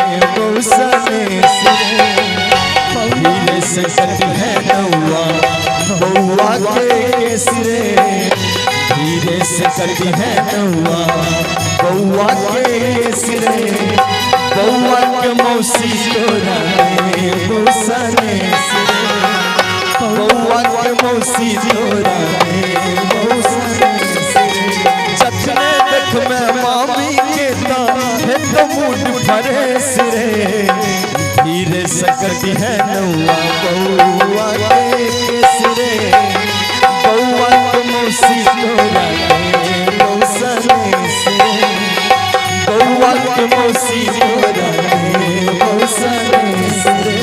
बौसने सिरे धीरे से कटी है नौआ बउआ के सिरे धीरे से कटी है नौआ बउआ के सिरे बउआ के मौसी तोरा बौसने सिरे बउआ के मौसी तोरा बौसने सिरे चखने देख मैं मामी के तो मुंड भरे सिरे धीरे से कटी है नौआ बउआ के सिरे बउआ के मौसी तोरा बौसने सिरे बउआ के मौसी तोरा बौसने सिरे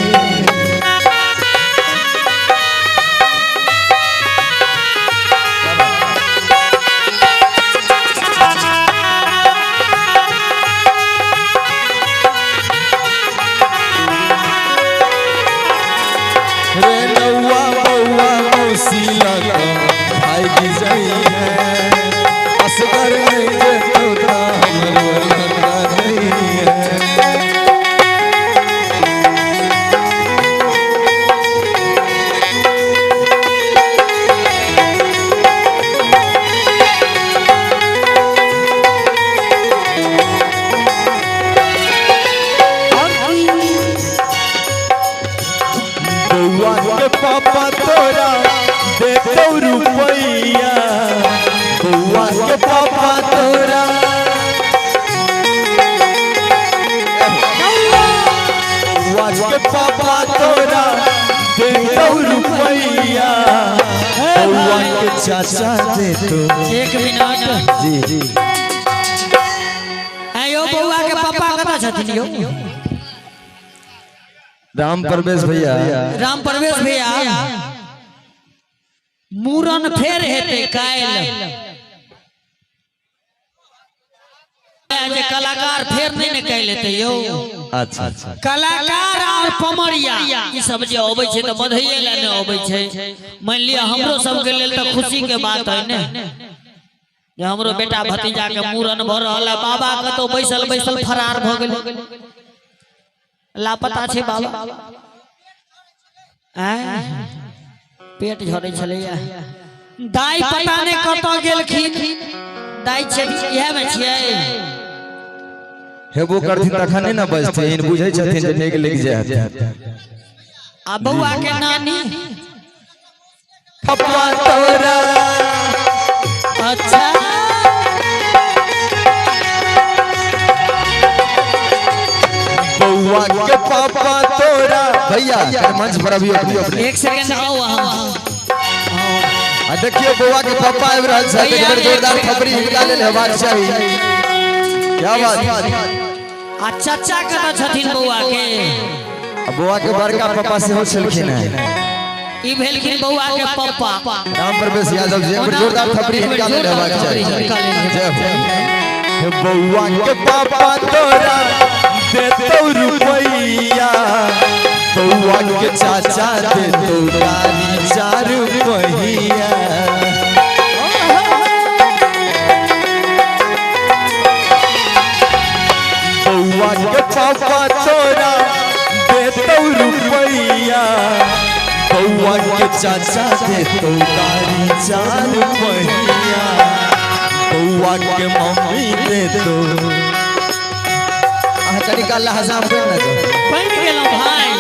पापा तोरा दे तो रुपैया बउआ के पापा तोरा बउआ के पापा तोरा दे तो रुपैया बउआ के चाचा दे तो 1 मिनट जी आयो बउआ के पापा कता छथिन यो राम प्रवेश भैया मूरन फेर हेते कायल जे कलाकार फेर नहीं ने कायल हेते यो अच्छा कलाकार और पमरिया ई सब जे होबै छै त बधाइए ले ने होबै छै मान लिया हमरो सब के लेल त खुशी के बात है ने जे हमरो बेटा भतीजा के मूरन भ रहल है बाबा कतो बैसल फरार भ गेलै लापता छे बाबा पेट झड़े छलैया दाई पता ने कत गेलखिन दाई छै इहे में छियै हेबो करथिन तखने न बजते इन बुझै छथिन जे नेग लग जायत आ बउआ के नानी पापा तोरा अच्छा बउआ के पापा तोरा भैया मंच पर अभी अपने 1 सेकंड आओ आ देखिए बउआ के पापा आबि रहल छै एक बार जोरदार खबरी हिनका लेल हेबाक चाही क्या बात आ चाचा कता छथिन बउआ के बउआ के बड़का पापा सेहो छलखिन है ई भेलखिन बउआ के पापा राम प्रवेश यादव जी एक बार जोरदार खबरी हिनका लेल हेबाक चाही जय हो बउआ के पापा तोरा दे तो रुपैया बउआ के चाचा दे तो गाड़ी 4 रुपैया बउआ के पापा तोरा दे तो रुपैया बउआ के चाचा दे तो गाड़ी 4 रुपैया बउआ के मम्मी दे तो तरीका लहजा पे न दो बन गेलो भाई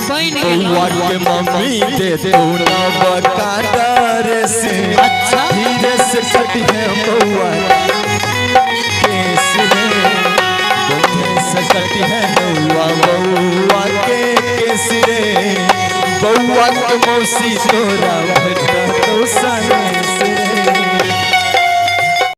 बन गेलो बउआ के मम्मी दे तो ना बका डर से अच्छा धीरे से कटी है बउआ कैसे धीरे से कटी है बउआ के कैसे बउआ के मौसी तोरा भटका तो सन